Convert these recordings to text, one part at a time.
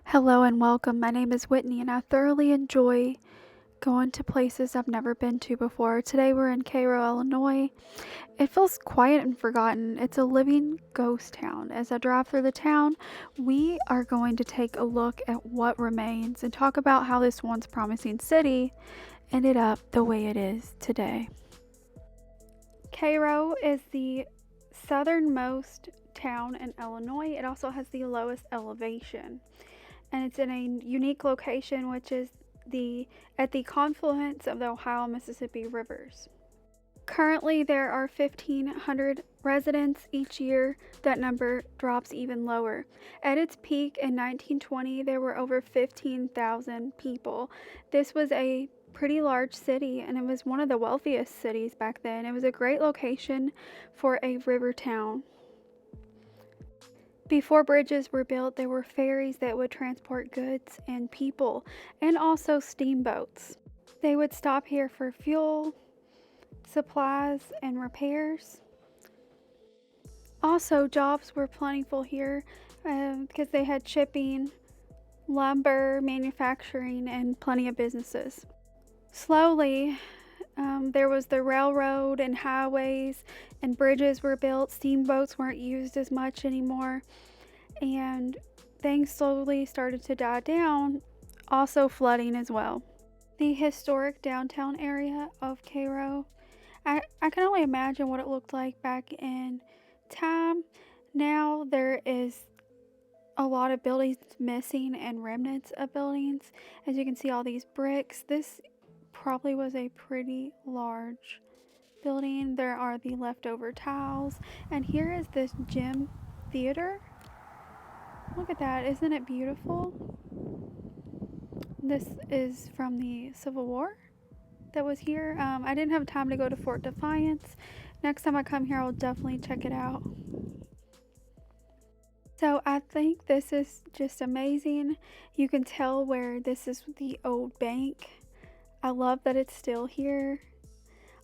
Hello and welcome. My name is Whitney and I thoroughly enjoy going to places I've never been to before. Today we're in Cairo, Illinois. It feels quiet and forgotten. It's a living ghost town. As I drive through the town, we are going to take a look at what remains and talk about how this once promising city ended up the way it is today. Cairo is the southernmost town in Illinois. It also has the lowest elevation, and it's in a unique location, which is at the confluence of the Ohio and Mississippi rivers. Currently, there are 1,500 residents. Each year, that number drops even lower. At its peak in 1920, there were over 15,000 people. This was a pretty large city, and it was one of the wealthiest cities back then. It was a great location for a river town. Before bridges were built, there were ferries that would transport goods and people, and also steamboats. They would stop here for fuel, supplies, and repairs. Also, jobs were plentiful here because they had shipping, lumber, manufacturing, and plenty of businesses. Slowly, there was the railroad and highways, and bridges were built. Steamboats weren't used as much anymore, and things slowly started to die down, also flooding as well. The historic downtown area of Cairo, I can only imagine what it looked like back in time. Now there is a lot of buildings missing and remnants of buildings. As you can see, all these bricks. This probably was a pretty large building. There are the leftover tiles, and here is this gym theater. Look at that, isn't it beautiful? This is from the Civil War that was here. I didn't have time to go to Fort Defiance. Next time I come here, I'll definitely check it out. So I think this is just amazing. You can tell where this is the old bank. I love that it's still here.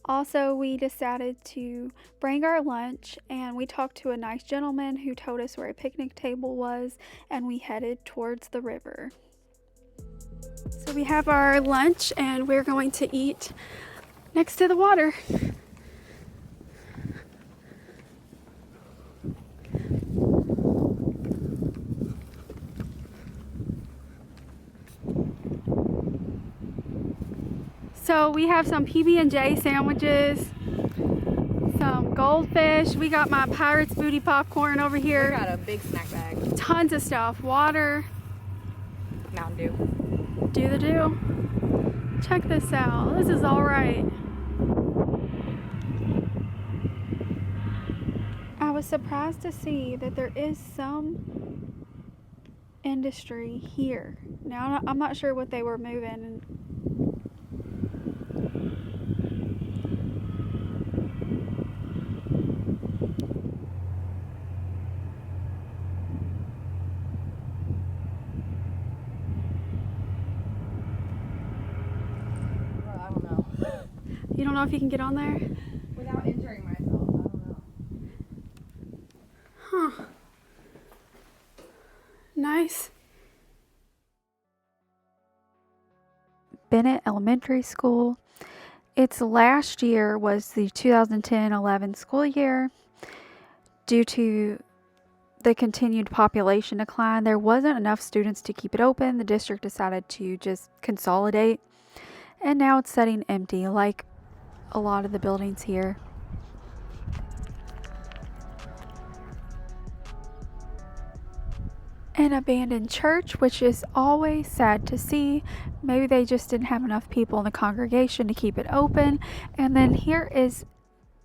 Also, we decided to bring our lunch, and we talked to a nice gentleman who told us where a picnic table was, and we headed towards the river. So we have our lunch, and we're going to eat next to the water. So we have some PB&J sandwiches, some goldfish. We got my Pirates Booty popcorn over here. We got a big snack bag. Tons of stuff. Water. Mountain Dew. Do the do. Check this out. This is all right. I was surprised to see that there is some industry here. Now, I'm not sure what they were moving. I don't know. You don't know if you can get on there? Without injuring myself, I don't know. Huh. Nice. Bennett Elementary School. Its last year was the 2010-11 school year. Due to the continued population decline, there wasn't enough students to keep it open. The district decided to just consolidate, and now it's sitting empty like a lot of the buildings here. An abandoned church, which is always sad to see. Maybe they just didn't have enough people in the congregation to keep it open. And then here is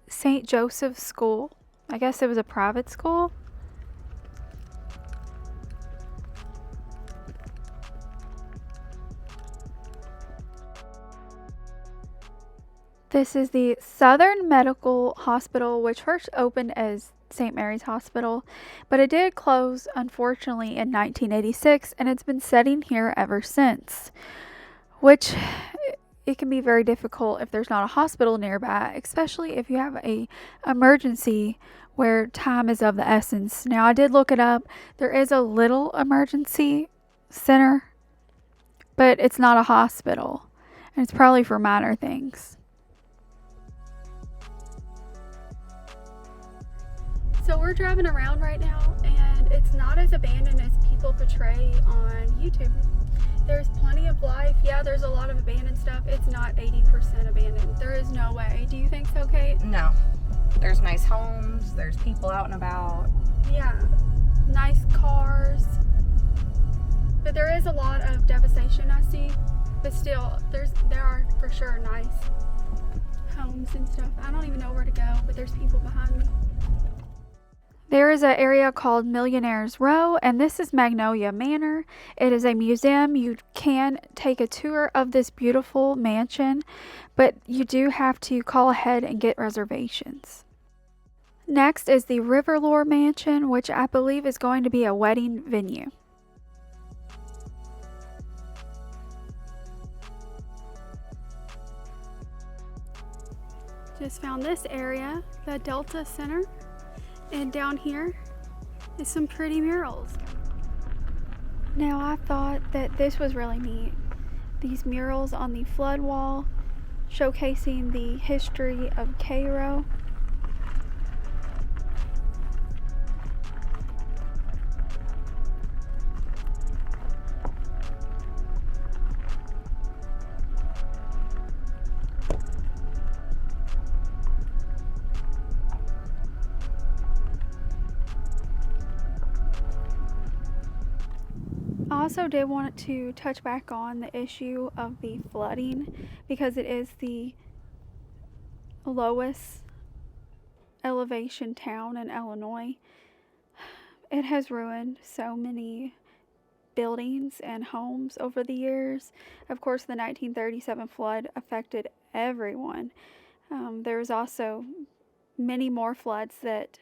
St. Joseph's School. I guess it was a private school. This is the Southern Medical Hospital, which first opened as St. Mary's Hospital, but it did close, unfortunately, in 1986, and it's been sitting here ever since, which it can be very difficult if there's not a hospital nearby, especially if you have a emergency where time is of the essence. Now, I did look it up. There is a little emergency center, but it's not a hospital, and it's probably for minor things. So we're driving around right now, and it's not as abandoned as people portray on YouTube. There's plenty of life. Yeah, there's a lot of abandoned stuff. It's not 80% abandoned. There is no way. Do you think so, Kate? No. There's nice homes. There's people out and about. Yeah. Nice cars. But there is a lot of devastation I see. But still, there are for sure nice homes and stuff. I don't even know where to go, but there's people behind me. There is an area called Millionaires Row, and this is Magnolia Manor. It is a museum. You can take a tour of this beautiful mansion, but you do have to call ahead and get reservations. Next is the Riverlore Mansion, which I believe is going to be a wedding venue. Just found this area, the Delta Center. And down here is some pretty murals. Now I thought that this was really neat. These murals on the flood wall showcasing the history of Cairo. I also did want to touch back on the issue of the flooding because it is the lowest elevation town in Illinois. It has ruined so many buildings and homes over the years. Of course, the 1937 flood affected everyone. There was also many more floods that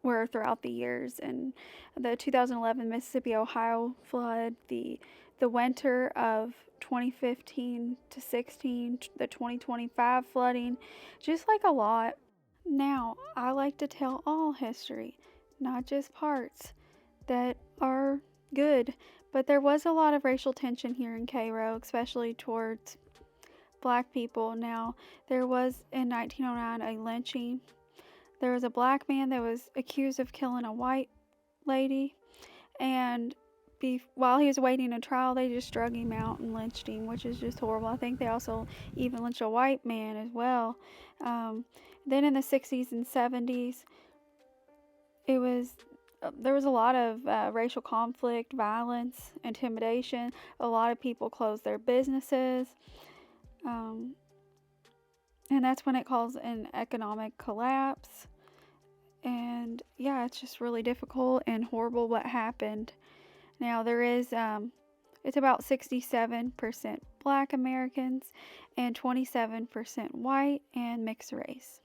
were throughout the years, and the 2011 Mississippi Ohio flood, the winter of 2015 to 16, the 2025 flooding, just like a lot. Now, I like to tell all history, not just parts that are good, but there was a lot of racial tension here in Cairo, especially towards black people. Now, there was in 1909 a lynching. There was a black man that was accused of killing a white lady, and while he was waiting a trial, they just drug him out and lynched him, which is just horrible. I think they also even lynched a white man as well. Then in the 60s and 70s, there was a lot of racial conflict, violence, intimidation. A lot of people closed their businesses. And that's when it caused an economic collapse. And yeah, it's just really difficult and horrible what happened. Now there is, it's about 67% black Americans and 27% white and mixed race.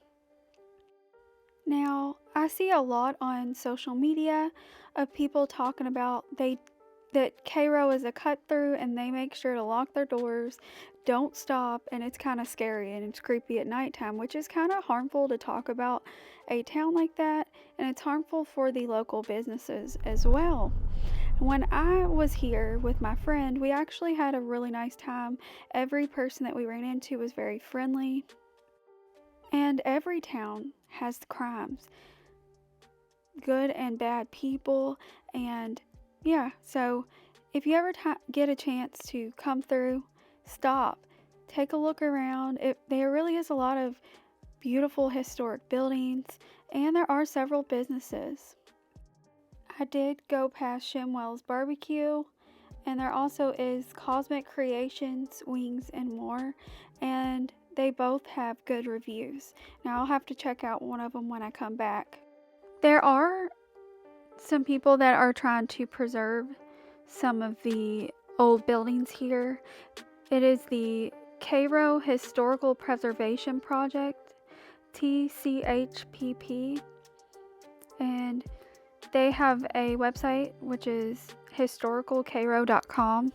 Now, I see a lot on social media of people talking about that Cairo is a cut through and they make sure to lock their doors, don't stop, and it's kind of scary and it's creepy at nighttime, which is kind of harmful to talk about a town like that, and it's harmful for the local businesses as well. When I was here with my friend, we actually had a really nice time. Every person that we ran into was very friendly, and every town has crimes, good and bad people, and yeah, so if you ever get a chance to come through, stop, take a look around. There really is a lot of beautiful historic buildings, and there are several businesses. I did go past Shimwell's Barbecue, and there also is Cosmic Creations, Wings, and More, and they both have good reviews. Now I'll have to check out one of them when I come back. There are some people that are trying to preserve some of the old buildings here. It is the Cairo Historical Preservation Project, TCHPP, and they have a website which is historicalcairo.com,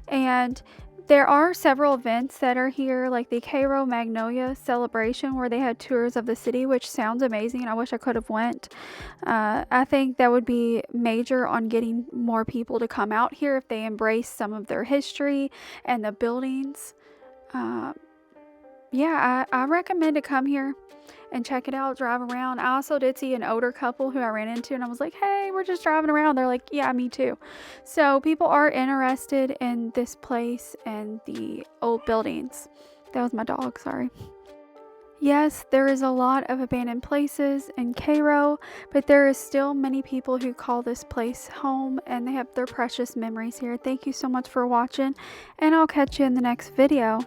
and There are several events that are here, like the Cairo Magnolia celebration, where they had tours of the city, which sounds amazing. I wish I could have went. I think that would be major on getting more people to come out here if they embrace some of their history and the buildings. Uh, yeah, I recommend to come here and check it out, drive around. I also did see an older couple who I ran into, and I was like, hey, we're just driving around. They're like, yeah, me too. So people are interested in this place and the old buildings. That was my dog, sorry. Yes, there is a lot of abandoned places in Cairo, but there is still many people who call this place home, and they have their precious memories here. Thank you so much for watching, and I'll catch you in the next video.